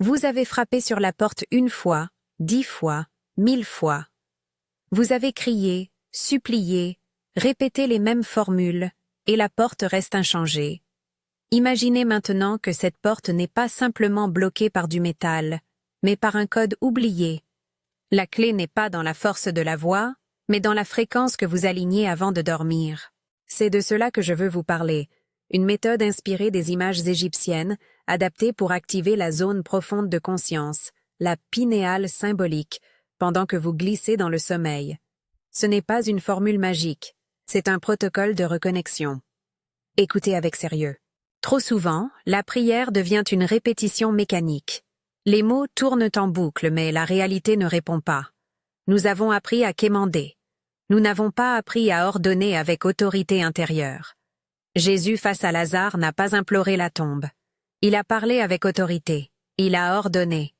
Vous avez frappé sur la porte 1 fois, 10 fois, 1000 fois. Vous avez crié, supplié, répété les mêmes formules, et la porte reste inchangée. Imaginez maintenant que cette porte n'est pas simplement bloquée par du métal, mais par un code oublié. La clé n'est pas dans la force de la voix, mais dans la fréquence que vous alignez avant de dormir. C'est de cela que je veux vous parler, une méthode inspirée des images égyptiennes, adaptée pour activer la zone profonde de conscience, la pinéale symbolique, pendant que vous glissez dans le sommeil. Ce n'est pas une formule magique, c'est un protocole de reconnexion. Écoutez avec sérieux. Trop souvent, la prière devient une répétition mécanique. Les mots tournent en boucle, mais la réalité ne répond pas. Nous avons appris à quémander. Nous n'avons pas appris à ordonner avec autorité intérieure. Jésus face à Lazare n'a pas imploré la tombe. Il a parlé avec autorité. Il a ordonné.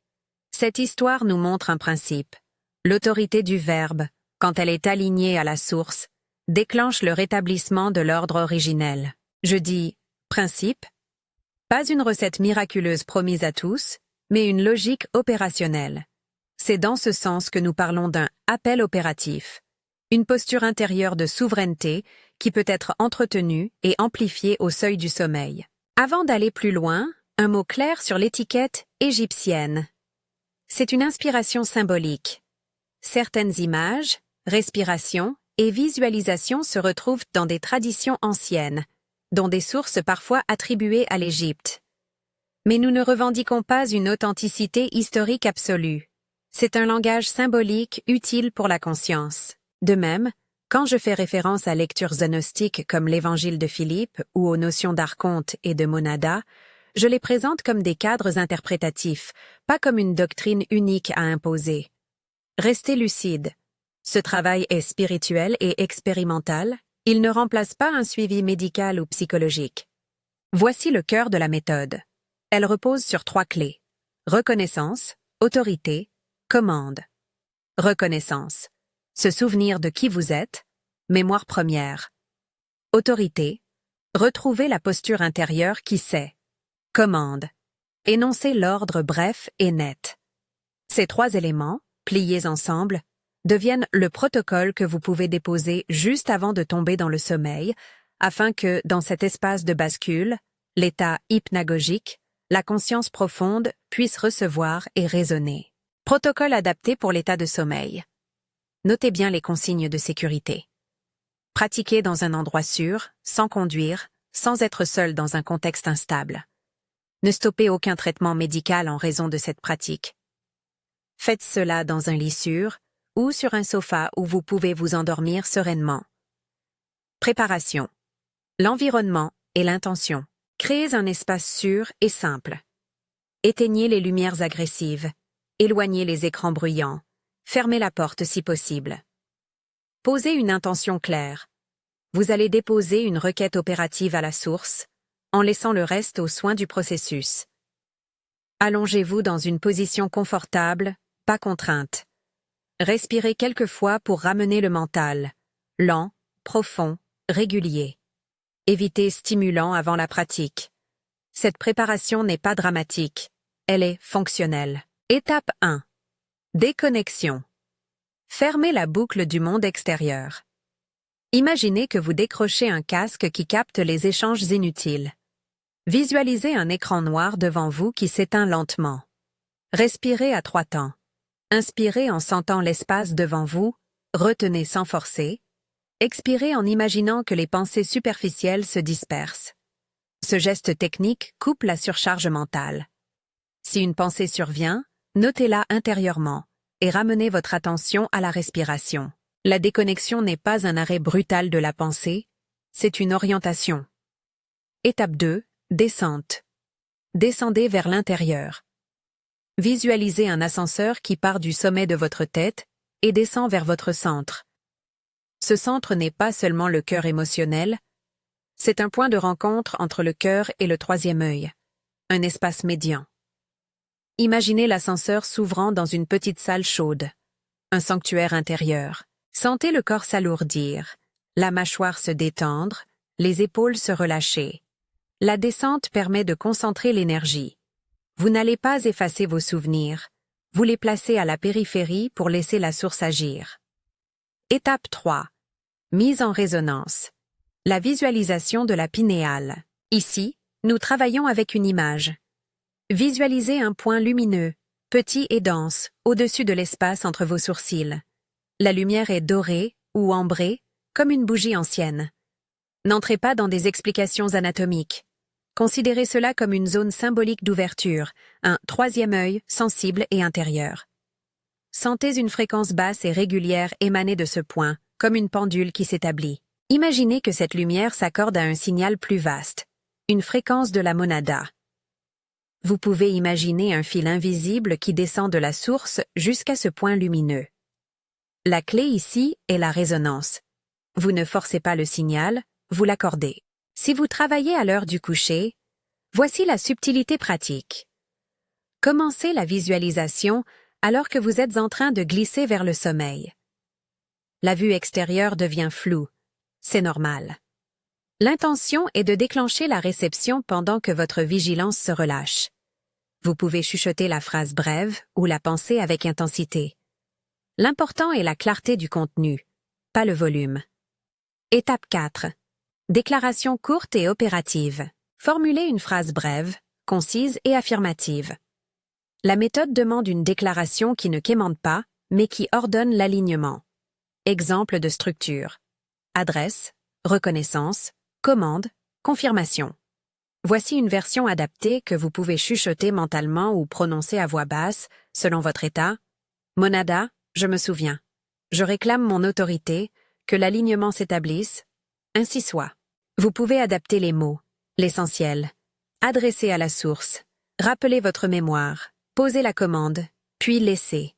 Cette histoire nous montre un principe. L'autorité du Verbe, quand elle est alignée à la source, déclenche le rétablissement de l'ordre originel. Je dis principe, pas une recette miraculeuse promise à tous, mais une logique opérationnelle. C'est dans ce sens que nous parlons d'un appel opératif, une posture intérieure de souveraineté qui peut être entretenue et amplifiée au seuil du sommeil. Avant d'aller plus loin, un mot clair sur l'étiquette égyptienne. C'est une inspiration symbolique. Certaines images, respirations et visualisations se retrouvent dans des traditions anciennes, dont des sources parfois attribuées à l'Égypte. Mais nous ne revendiquons pas une authenticité historique absolue. C'est un langage symbolique utile pour la conscience. De même, quand je fais référence à lectures gnostiques comme l'Évangile de Philippe ou aux notions d'archonte et de monada, je les présente comme des cadres interprétatifs, pas comme une doctrine unique à imposer. Restez lucide. Ce travail est spirituel et expérimental, il ne remplace pas un suivi médical ou psychologique. Voici le cœur de la méthode. Elle repose sur 3 clés. Reconnaissance, autorité, commande. Reconnaissance. Se souvenir de qui vous êtes, mémoire première. Autorité. Retrouver la posture intérieure qui sait. Commande. Énoncer l'ordre bref et net. Ces 3 éléments, pliés ensemble, deviennent le protocole que vous pouvez déposer juste avant de tomber dans le sommeil, afin que, dans cet espace de bascule, l'état hypnagogique, la conscience profonde puisse recevoir et raisonner. Protocole adapté pour l'état de sommeil. Notez bien les consignes de sécurité. Pratiquez dans un endroit sûr, sans conduire, sans être seul dans un contexte instable. Ne stoppez aucun traitement médical en raison de cette pratique. Faites cela dans un lit sûr ou sur un sofa où vous pouvez vous endormir sereinement. Préparation. L'environnement et l'intention. Créez un espace sûr et simple. Éteignez les lumières agressives. Éloignez les écrans bruyants. Fermez la porte si possible. Posez une intention claire. Vous allez déposer une requête opérative à la source, en laissant le reste aux soins du processus. Allongez-vous dans une position confortable, pas contrainte. Respirez quelques fois pour ramener le mental, lent, profond, régulier. Évitez stimulant avant la pratique. Cette préparation n'est pas dramatique, elle est fonctionnelle. Étape 1. Déconnexion. Fermez la boucle du monde extérieur. Imaginez que vous décrochez un casque qui capte les échanges inutiles. Visualisez un écran noir devant vous qui s'éteint lentement. Respirez à 3 temps. Inspirez en sentant l'espace devant vous, retenez sans forcer. Expirez en imaginant que les pensées superficielles se dispersent. Ce geste technique coupe la surcharge mentale. Si une pensée survient, notez-la intérieurement et ramenez votre attention à la respiration. La déconnexion n'est pas un arrêt brutal de la pensée, c'est une orientation. Étape 2. Descente. Descendez vers l'intérieur. Visualisez un ascenseur qui part du sommet de votre tête et descend vers votre centre. Ce centre n'est pas seulement le cœur émotionnel, c'est un point de rencontre entre le cœur et le 3e œil, un espace médian. Imaginez l'ascenseur s'ouvrant dans une petite salle chaude, un sanctuaire intérieur. Sentez le corps s'alourdir, la mâchoire se détendre, les épaules se relâcher. La descente permet de concentrer l'énergie. Vous n'allez pas effacer vos souvenirs, vous les placez à la périphérie pour laisser la source agir. Étape 3. Mise en résonance. La visualisation de la pinéale. Ici, nous travaillons avec une image. Visualisez un point lumineux, petit et dense, au-dessus de l'espace entre vos sourcils. La lumière est dorée ou ambrée, comme une bougie ancienne. N'entrez pas dans des explications anatomiques. Considérez cela comme une zone symbolique d'ouverture, un troisième œil sensible et intérieur. Sentez une fréquence basse et régulière émaner de ce point, comme une pendule qui s'établit. Imaginez que cette lumière s'accorde à un signal plus vaste, une fréquence de la monada. Vous pouvez imaginer un fil invisible qui descend de la source jusqu'à ce point lumineux. La clé ici est la résonance. Vous ne forcez pas le signal, vous l'accordez. Si vous travaillez à l'heure du coucher, voici la subtilité pratique. Commencez la visualisation alors que vous êtes en train de glisser vers le sommeil. La vue extérieure devient floue. C'est normal. L'intention est de déclencher la réception pendant que votre vigilance se relâche. Vous pouvez chuchoter la phrase brève ou la penser avec intensité. L'important est la clarté du contenu, pas le volume. Étape 4. Déclaration courte et opérative. Formulez une phrase brève, concise et affirmative. La méthode demande une déclaration qui ne quémande pas, mais qui ordonne l'alignement. Exemple de structure. Adresse, reconnaissance, commande, confirmation. Voici une version adaptée que vous pouvez chuchoter mentalement ou prononcer à voix basse, selon votre état. Monada, je me souviens. Je réclame mon autorité, que l'alignement s'établisse. Ainsi soit. Vous pouvez adapter les mots, l'essentiel. Adresser à la source. Rappelez votre mémoire. Posez la commande, puis laissez.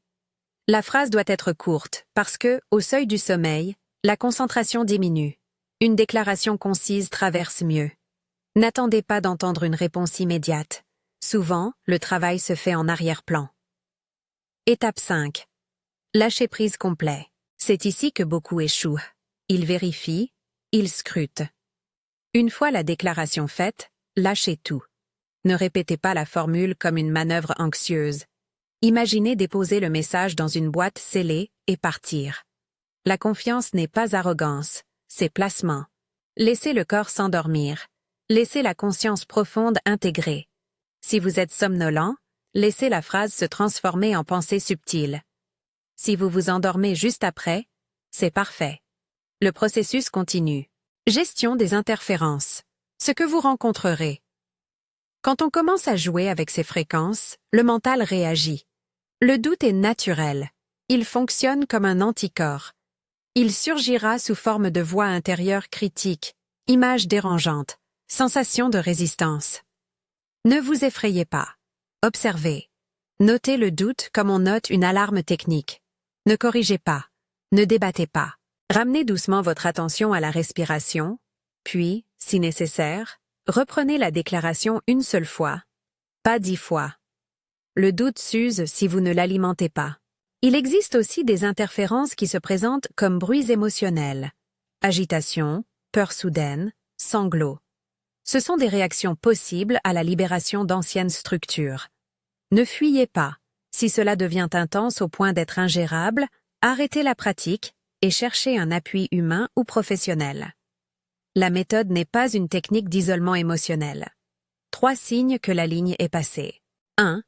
La phrase doit être courte, parce que, au seuil du sommeil, la concentration diminue. Une déclaration concise traverse mieux. N'attendez pas d'entendre une réponse immédiate. Souvent, le travail se fait en arrière-plan. Étape 5. Lâcher prise complet. C'est ici que beaucoup échouent. Ils vérifient, ils scrutent. Une fois la déclaration faite, lâchez tout. Ne répétez pas la formule comme une manœuvre anxieuse. Imaginez déposer le message dans une boîte scellée et partir. La confiance n'est pas arrogance, c'est placement. Laissez le corps s'endormir. Laissez la conscience profonde intégrer. Si vous êtes somnolent, laissez la phrase se transformer en pensée subtile. Si vous vous endormez juste après, c'est parfait. Le processus continue. Gestion des interférences. Ce que vous rencontrerez. Quand on commence à jouer avec ces fréquences, le mental réagit. Le doute est naturel. Il fonctionne comme un anticorps. Il surgira sous forme de voix intérieure critique, images dérangeantes, sensations de résistance. Ne vous effrayez pas. Observez. Notez le doute comme on note une alarme technique. Ne corrigez pas. Ne débattez pas. Ramenez doucement votre attention à la respiration, puis, si nécessaire, reprenez la déclaration une seule fois, pas 10 fois. Le doute s'use si vous ne l'alimentez pas. Il existe aussi des interférences qui se présentent comme bruits émotionnels. Agitation, peur soudaine, sanglots. Ce sont des réactions possibles à la libération d'anciennes structures. Ne fuyez pas. Si cela devient intense au point d'être ingérable, arrêtez la pratique et cherchez un appui humain ou professionnel. La méthode n'est pas une technique d'isolement émotionnel. 3 signes que la ligne est passée. 1.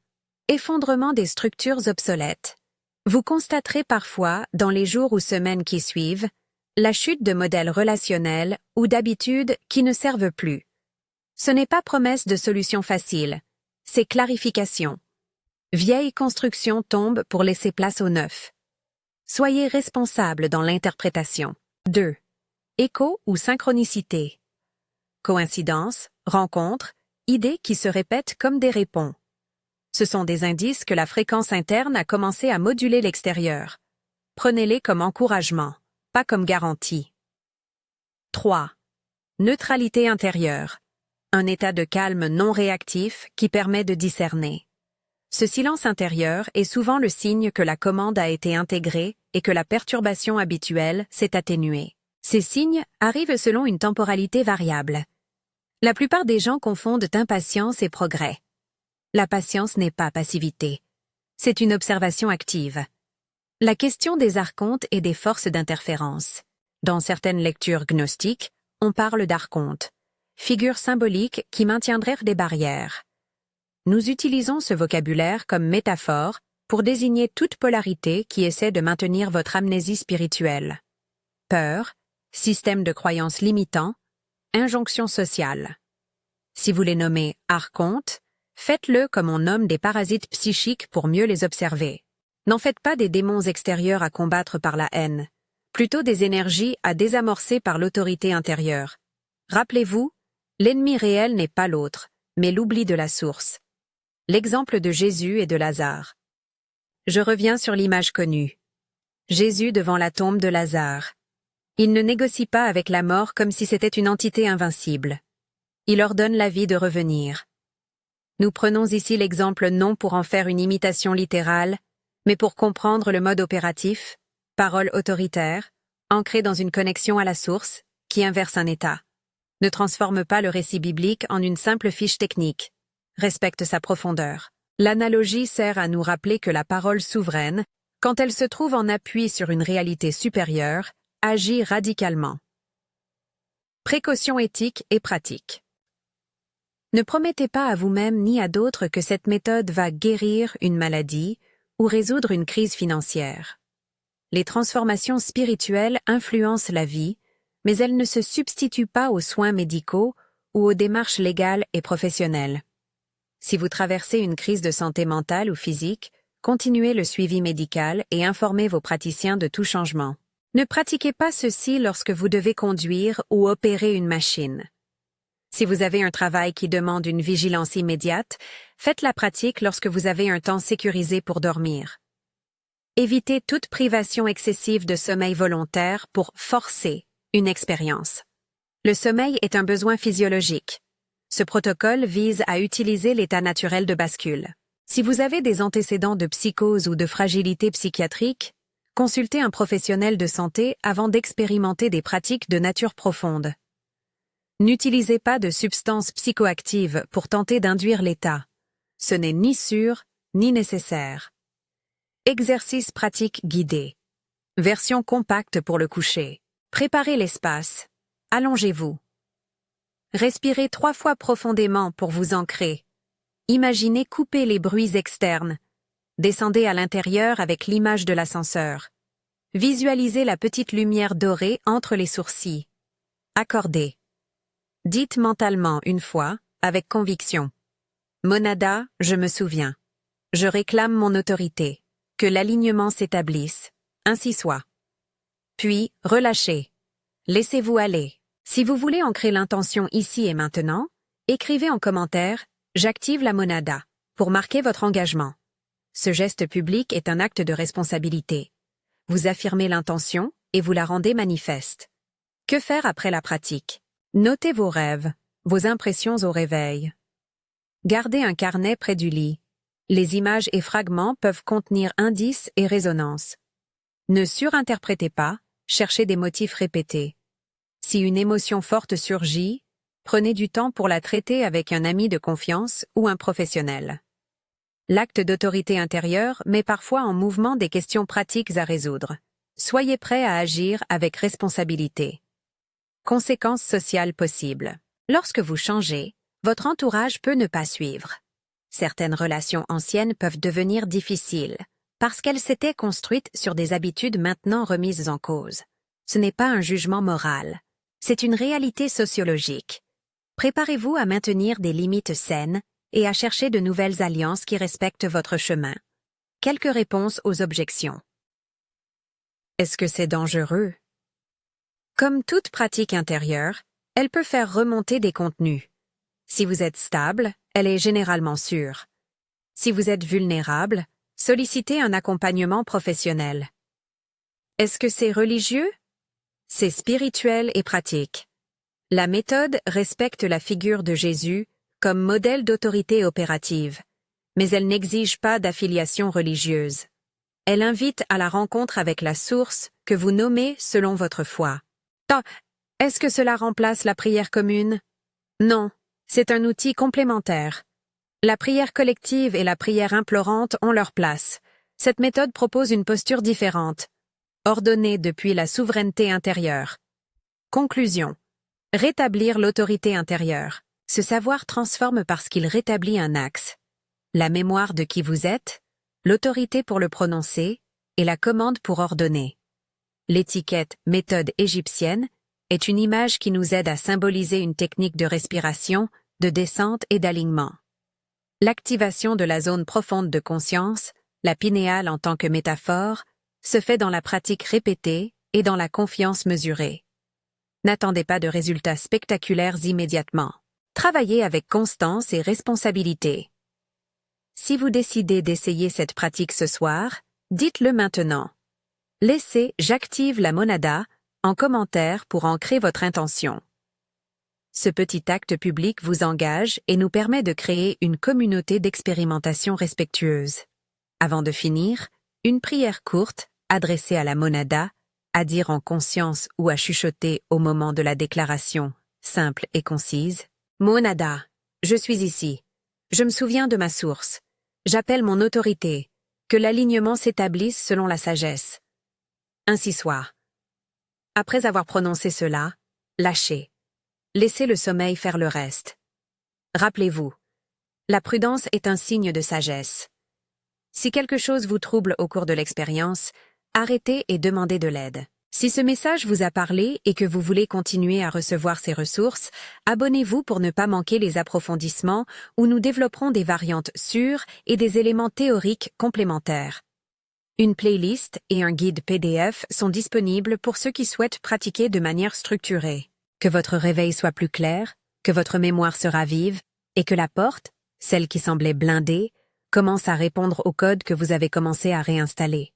Effondrement des structures obsolètes. Vous constaterez parfois, dans les jours ou semaines qui suivent, la chute de modèles relationnels ou d'habitudes qui ne servent plus. Ce n'est pas promesse de solution facile, c'est clarification. Vieille construction tombe pour laisser place au neuf. Soyez responsable dans l'interprétation. 2. Écho ou synchronicité. Coïncidence, rencontre, idées qui se répètent comme des réponses. Ce sont des indices que la fréquence interne a commencé à moduler l'extérieur. Prenez-les comme encouragement, pas comme garantie. 3. Neutralité intérieure. Un état de calme non réactif qui permet de discerner. Ce silence intérieur est souvent le signe que la commande a été intégrée et que la perturbation habituelle s'est atténuée. Ces signes arrivent selon une temporalité variable. La plupart des gens confondent impatience et progrès. La patience n'est pas passivité. C'est une observation active. La question des archontes et des forces d'interférence. Dans certaines lectures gnostiques, on parle d'archontes, figures symboliques qui maintiendraient des barrières. Nous utilisons ce vocabulaire comme métaphore pour désigner toute polarité qui essaie de maintenir votre amnésie spirituelle. Peur, système de croyances limitant, injonction sociale. Si vous les nommez archontes, faites-le comme on nomme des parasites psychiques pour mieux les observer. N'en faites pas des démons extérieurs à combattre par la haine, plutôt des énergies à désamorcer par l'autorité intérieure. Rappelez-vous, l'ennemi réel n'est pas l'autre, mais l'oubli de la source. L'exemple de Jésus et de Lazare. Je reviens sur l'image connue. Jésus devant la tombe de Lazare. Il ne négocie pas avec la mort comme si c'était une entité invincible. Il ordonne la vie de revenir. Nous prenons ici l'exemple non pour en faire une imitation littérale, mais pour comprendre le mode opératif, parole autoritaire, ancrée dans une connexion à la source, qui inverse un état. Ne transforme pas le récit biblique en une simple fiche technique. Respecte sa profondeur. L'analogie sert à nous rappeler que la parole souveraine, quand elle se trouve en appui sur une réalité supérieure, agit radicalement. Précaution éthique et pratique. Ne promettez pas à vous-même ni à d'autres que cette méthode va guérir une maladie ou résoudre une crise financière. Les transformations spirituelles influencent la vie, mais elles ne se substituent pas aux soins médicaux ou aux démarches légales et professionnelles. Si vous traversez une crise de santé mentale ou physique, continuez le suivi médical et informez vos praticiens de tout changement. Ne pratiquez pas ceci lorsque vous devez conduire ou opérer une machine. Si vous avez un travail qui demande une vigilance immédiate, faites la pratique lorsque vous avez un temps sécurisé pour dormir. Évitez toute privation excessive de sommeil volontaire pour forcer une expérience. Le sommeil est un besoin physiologique. Ce protocole vise à utiliser l'état naturel de bascule. Si vous avez des antécédents de psychose ou de fragilité psychiatrique, consultez un professionnel de santé avant d'expérimenter des pratiques de nature profonde. N'utilisez pas de substances psychoactives pour tenter d'induire l'état. Ce n'est ni sûr, ni nécessaire. Exercice pratique guidé. Version compacte pour le coucher. Préparez l'espace. Allongez-vous. Respirez 3 fois profondément pour vous ancrer. Imaginez couper les bruits externes. Descendez à l'intérieur avec l'image de l'ascenseur. Visualisez la petite lumière dorée entre les sourcils. Accordez. Dites mentalement une fois, avec conviction. Monada, je me souviens. Je réclame mon autorité. Que l'alignement s'établisse. Ainsi soit. Puis, relâchez. Laissez-vous aller. Si vous voulez ancrer l'intention ici et maintenant, écrivez en commentaire « J'active la monada » pour marquer votre engagement. Ce geste public est un acte de responsabilité. Vous affirmez l'intention et vous la rendez manifeste. Que faire après la pratique? Notez vos rêves, vos impressions au réveil. Gardez un carnet près du lit. Les images et fragments peuvent contenir indices et résonances. Ne surinterprétez pas, cherchez des motifs répétés. Si une émotion forte surgit, prenez du temps pour la traiter avec un ami de confiance ou un professionnel. L'acte d'autorité intérieure met parfois en mouvement des questions pratiques à résoudre. Soyez prêt à agir avec responsabilité. Conséquences sociales possibles. Lorsque vous changez, votre entourage peut ne pas suivre. Certaines relations anciennes peuvent devenir difficiles, parce qu'elles s'étaient construites sur des habitudes maintenant remises en cause. Ce n'est pas un jugement moral. C'est une réalité sociologique. Préparez-vous à maintenir des limites saines et à chercher de nouvelles alliances qui respectent votre chemin. Quelques réponses aux objections. Est-ce que c'est dangereux? Comme toute pratique intérieure, elle peut faire remonter des contenus. Si vous êtes stable, elle est généralement sûre. Si vous êtes vulnérable, sollicitez un accompagnement professionnel. Est-ce que c'est religieux? C'est spirituel et pratique. La méthode respecte la figure de Jésus comme modèle d'autorité opérative, mais elle n'exige pas d'affiliation religieuse. Elle invite à la rencontre avec la source que vous nommez selon votre foi. Est-ce que cela remplace la prière commune? Non, c'est un outil complémentaire. La prière collective et la prière implorante ont leur place. Cette méthode propose une posture différente, ordonnée depuis la souveraineté intérieure. Conclusion. Rétablir l'autorité intérieure. Ce savoir transforme parce qu'il rétablit un axe. La mémoire de qui vous êtes, l'autorité pour le prononcer et la commande pour ordonner. L'étiquette « méthode égyptienne » est une image qui nous aide à symboliser une technique de respiration, de descente et d'alignement. L'activation de la zone profonde de conscience, la pinéale en tant que métaphore, se fait dans la pratique répétée et dans la confiance mesurée. N'attendez pas de résultats spectaculaires immédiatement. Travaillez avec constance et responsabilité. Si vous décidez d'essayer cette pratique ce soir, dites-le maintenant. Laissez « J'active la monada » en commentaire pour ancrer votre intention. Ce petit acte public vous engage et nous permet de créer une communauté d'expérimentation respectueuse. Avant de finir, une prière courte, adressée à la monada, à dire en conscience ou à chuchoter au moment de la déclaration, simple et concise. Monada, je suis ici. Je me souviens de ma source. J'appelle mon autorité. Que l'alignement s'établisse selon la sagesse. Ainsi soit. Après avoir prononcé cela, lâchez. Laissez le sommeil faire le reste. Rappelez-vous, la prudence est un signe de sagesse. Si quelque chose vous trouble au cours de l'expérience, arrêtez et demandez de l'aide. Si ce message vous a parlé et que vous voulez continuer à recevoir ces ressources, abonnez-vous pour ne pas manquer les approfondissements où nous développerons des variantes sûres et des éléments théoriques complémentaires. Une playlist et un guide PDF sont disponibles pour ceux qui souhaitent pratiquer de manière structurée. Que votre réveil soit plus clair, que votre mémoire se ravive, et que la porte, celle qui semblait blindée, commence à répondre au code que vous avez commencé à réinstaller.